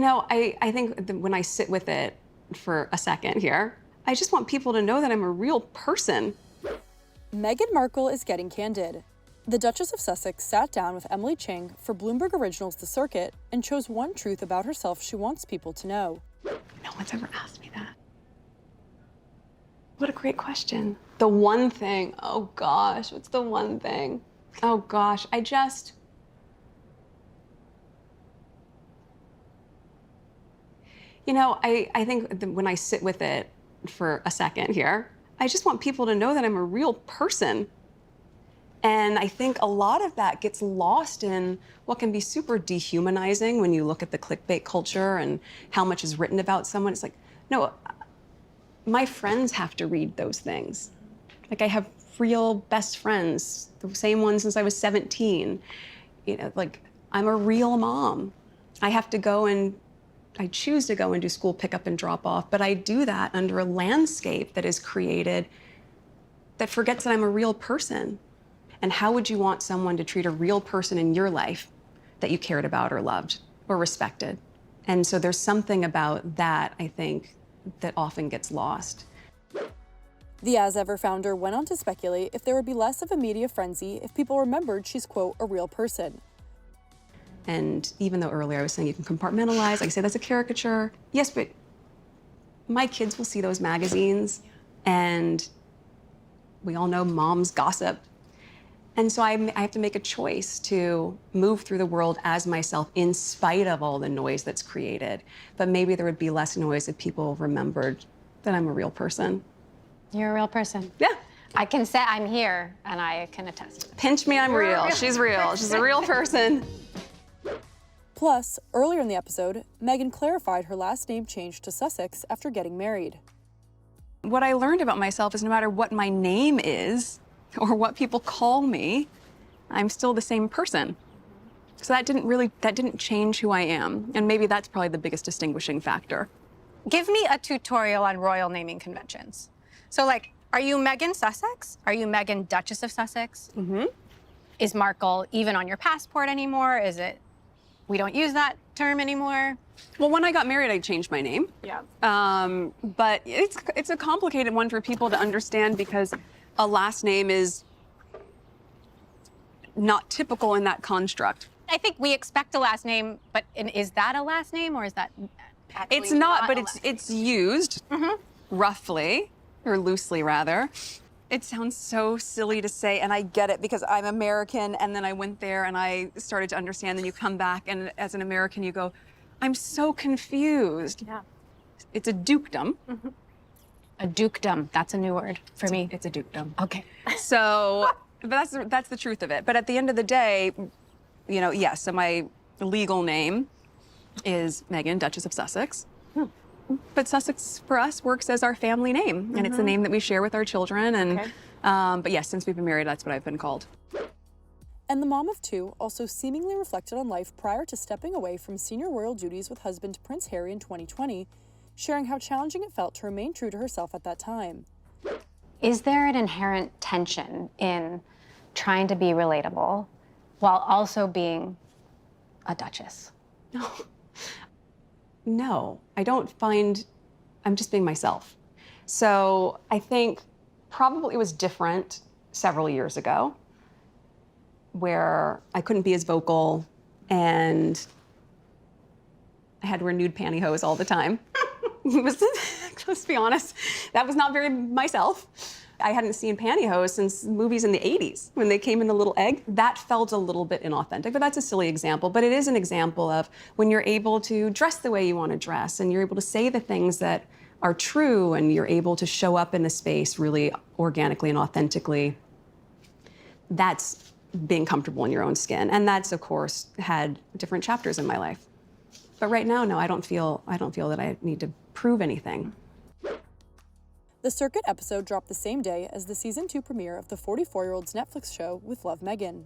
I think when I sit with it for a second here, I just want people to know that I'm a real person. Meghan Markle is getting candid. The Duchess of Sussex sat down with Emily Chang for Bloomberg Originals The Circuit and chose one truth about herself she wants people to know. No one's ever asked me that. What a great question. The one thing, oh gosh, what's the one thing? Oh gosh, I think when I sit with it for a second here, I just want people to know that I'm a real person. And I think a lot of that gets lost in what can be super dehumanizing when you look at the clickbait culture and how much is written about someone. It's like, no, my friends have to read those things. Like, I have real best friends, the same ones since I was 17. Like, I'm a real mom. I choose to go and do school pickup and drop off, but I do that under a landscape that is created that forgets that I'm a real person. And how would you want someone to treat a real person in your life that you cared about or loved or respected? And so there's something about that, I think, that often gets lost. The As Ever founder went on to speculate if there would be less of a media frenzy if people remembered she's, quote, a real person. And even though earlier I was saying you can compartmentalize, I say that's a caricature. Yes, but my kids will see those magazines, and we all know moms gossip. And so I have to make a choice to move through the world as myself in spite of all the noise that's created. But maybe there would be less noise if people remembered that I'm a real person. You're a real person. Yeah. I can say I'm here, and I can attest to that. Pinch me, I'm real. She's real. She's a real person. Plus, earlier in the episode, Meghan clarified her last name change to Sussex after getting married. What I learned about myself is no matter what my name is or what people call me, I'm still the same person. So that didn't change who I am. And maybe that's probably the biggest distinguishing factor. Give me a tutorial on royal naming conventions. So, like, are you Meghan Sussex? Are you Meghan Duchess of Sussex? Mm-hmm. Is Markle even on your passport anymore? Is it, we don't use that term anymore? Well, when I got married, I changed my name. Yeah. But it's a complicated one for people to understand because a last name is not typical in that construct. I think we expect a last name, but is that a last name, or is that actually It's not, but a it's used roughly, or loosely rather. It sounds so silly to say, and I get it because I'm American, and then I went there and I started to understand, then you come back, and as an American you go, I'm so confused. Yeah. It's a dukedom. A dukedom, that's a new word for me. It's a dukedom. Okay. So, but that's the truth of it. But at the end of the day, yes, so my legal name is Meghan, Duchess of Sussex. But Sussex, for us, works as our family name, and it's the name that we share with our children. And but yes, since we've been married, that's what I've been called. And the mom of two also seemingly reflected on life prior to stepping away from senior royal duties with husband Prince Harry in 2020, sharing how challenging it felt to remain true to herself at that time. Is there an inherent tension in trying to be relatable while also being a duchess? No, I don't find, I'm just being myself. So I think probably it was different several years ago where I couldn't be as vocal and I had to wear nude pantyhose all the time. Let's be honest, that was not very myself. I hadn't seen pantyhose since movies in the 80s when they came in the little egg. That felt a little bit inauthentic, but that's a silly example. But it is an example of when you're able to dress the way you want to dress and you're able to say the things that are true and you're able to show up in the space really organically and authentically. That's being comfortable in your own skin. And that's, of course, had different chapters in my life. But right now, no, I don't feel that I need to prove anything. The Circuit episode dropped the same day as the season 2 premiere of the 44-year-old's Netflix show with Love, Meghan.